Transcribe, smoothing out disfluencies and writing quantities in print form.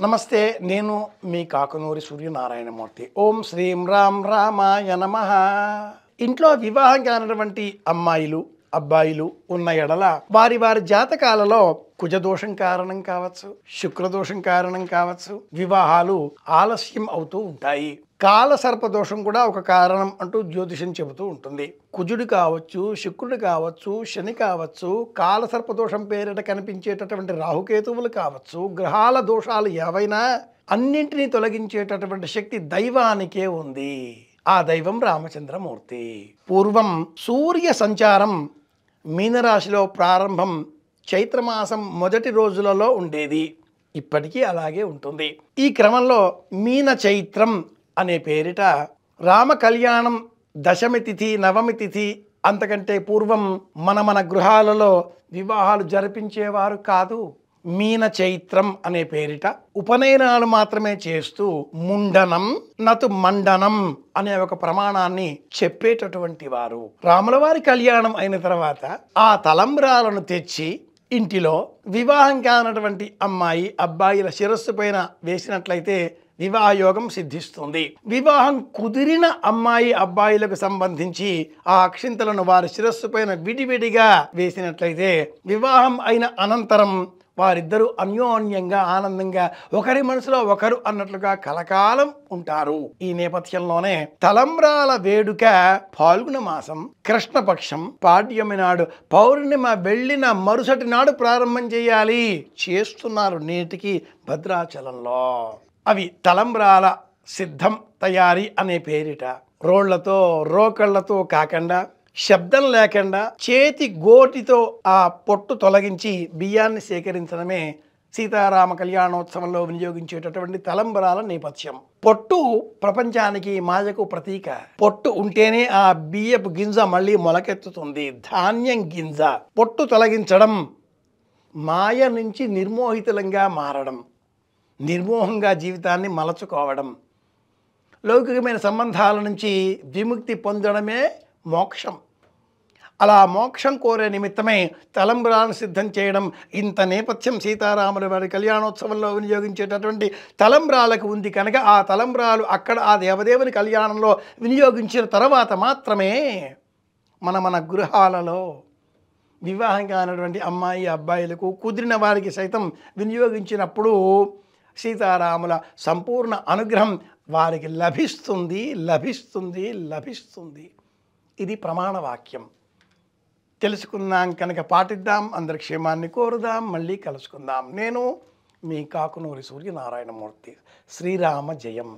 నమస్తే, నేను మీ కాకునూరి సూర్యనారాయణమూర్తి. ఓం శ్రీం రాం రామాయ నమః. ఇంట్లో వివాహం కానటువంటి అమ్మాయిలు అబ్బాయిలు ఉన్న ఎడల వారి వారి జాతకాలలో కుజదోషం కారణం కావచ్చు, శుక్రదోషం కారణం కావచ్చు, వివాహాలు ఆలస్యం అవుతూ ఉంటాయి. కాల సర్పదోషం కూడా ఒక కారణం అంటూ జ్యోతిషం చెబుతూ ఉంటుంది. కుజుడు కావచ్చు, శుక్రుడు కావచ్చు, శని కావచ్చు, కాల సర్పదోషం పేరిట కనిపించేటటువంటి రాహుకేతువులు కావచ్చు, గ్రహాల దోషాలు ఏవైనా అన్నింటినీ తొలగించేటటువంటి శక్తి దైవానికే ఉంది. ఆ దైవం రామచంద్రమూర్తి. పూర్వం సూర్య సంచారం మీనరాశిలో ప్రారంభం చైత్రమాసం మొదటి రోజులలో ఉండేది. ఇప్పటికీ అలాగే ఉంటుంది. ఈ క్రమంలో మీన చైత్రం అనే పేరిట రామ కళ్యాణం దశమి తిథి, నవమి తిథి అంతకంటే పూర్వం మన గృహాలలో వివాహాలు జరిపించేవారు కాదు. మీన చైత్రం అనే పేరిట ఉపనయనాలు మాత్రమే చేస్తూ ముండనం నతు మండనం అనే ఒక ప్రమాణాన్ని చెప్పేటటువంటి వారు. రాములవారి కళ్యాణం అయిన తర్వాత ఆ తలంబ్రాలను తెచ్చి ఇంటిలో వివాహం కానటువంటి అమ్మాయి అబ్బాయిల శిరస్సు పైన వేసినట్లయితే వివాహయోగం సిద్ధిస్తుంది. వివాహం కుదిరిన అమ్మాయి అబ్బాయిలకు సంబంధించి ఆ అక్షింతలను వారి శిరస్సు పైన విడివిడిగా వేసినట్లయితే వివాహం అయిన అనంతరం వారిద్దరూ అన్యోన్యంగా ఆనందంగా ఒకరి మనసులో ఒకరు అన్నట్లుగా కలకాలం ఉంటారు. ఈ నేపథ్యంలోనే తలంబ్రాల వేడుక ఫాల్గుణ మాసం కృష్ణపక్షం పాడ్యమి నాడు పౌర్ణిమ వెళ్ళిన మరుసటి నాడు ప్రారంభం చేయాలి. చేస్తున్నారు నేటికి భద్రాచలంలో. అవి తలంబ్రాల సిద్ధం తయారీ అనే పేరిట రోళ్లతో రోకళ్లతో కాకుండా శబ్దం లేకుండా చేతి గోటితో ఆ పొట్టు తొలగించి బియ్యాన్ని సేకరించడమే సీతారామ కళ్యాణోత్సవంలో వినియోగించేటటువంటి తలంబ్రాల నేపథ్యం. పొట్టు ప్రపంచానికి మాయకు ప్రతీక. పొట్టు ఉంటేనే ఆ బియ్యపు గింజ మళ్ళీ మొలకెత్తుతుంది. ధాన్యం గింజ. పొట్టు తొలగించడం మాయ నుంచి నిర్మోహితులంగా మారడం, నిర్మోహంగా జీవితాన్ని మలచుకోవడం, లౌకికమైన సంబంధాల నుంచి విముక్తి పొందడమే మోక్షం. అలా మోక్షం కోరే నిమిత్తమే తలంబ్రాలను సిద్ధం చేయడం. ఇంత నేపథ్యం సీతారాముల వారి కళ్యాణోత్సవంలో వినియోగించేటటువంటి తలంబ్రాలకు ఉంది కనుక ఆ తలంబ్రాలు అక్కడ ఆ దేవదేవుని కళ్యాణంలో వినియోగించిన తర్వాత మాత్రమే మన గృహాలలో వివాహం కానటువంటి అమ్మాయి అబ్బాయిలకు కుదిరిన వారికి సైతం వినియోగించినప్పుడు సీతారాముల సంపూర్ణ అనుగ్రహం వారికి లభిస్తుంది లభిస్తుంది లభిస్తుంది. ఇది ప్రమాణ వాక్యం. తెలుసుకుందాం కనుక పాటిద్దాం. అందరి క్షేమాన్ని కోరుదాం. మళ్ళీ కలుసుకుందాం. నేను మీ కాకునూరి సూర్యనారాయణమూర్తి. శ్రీరామ జయం.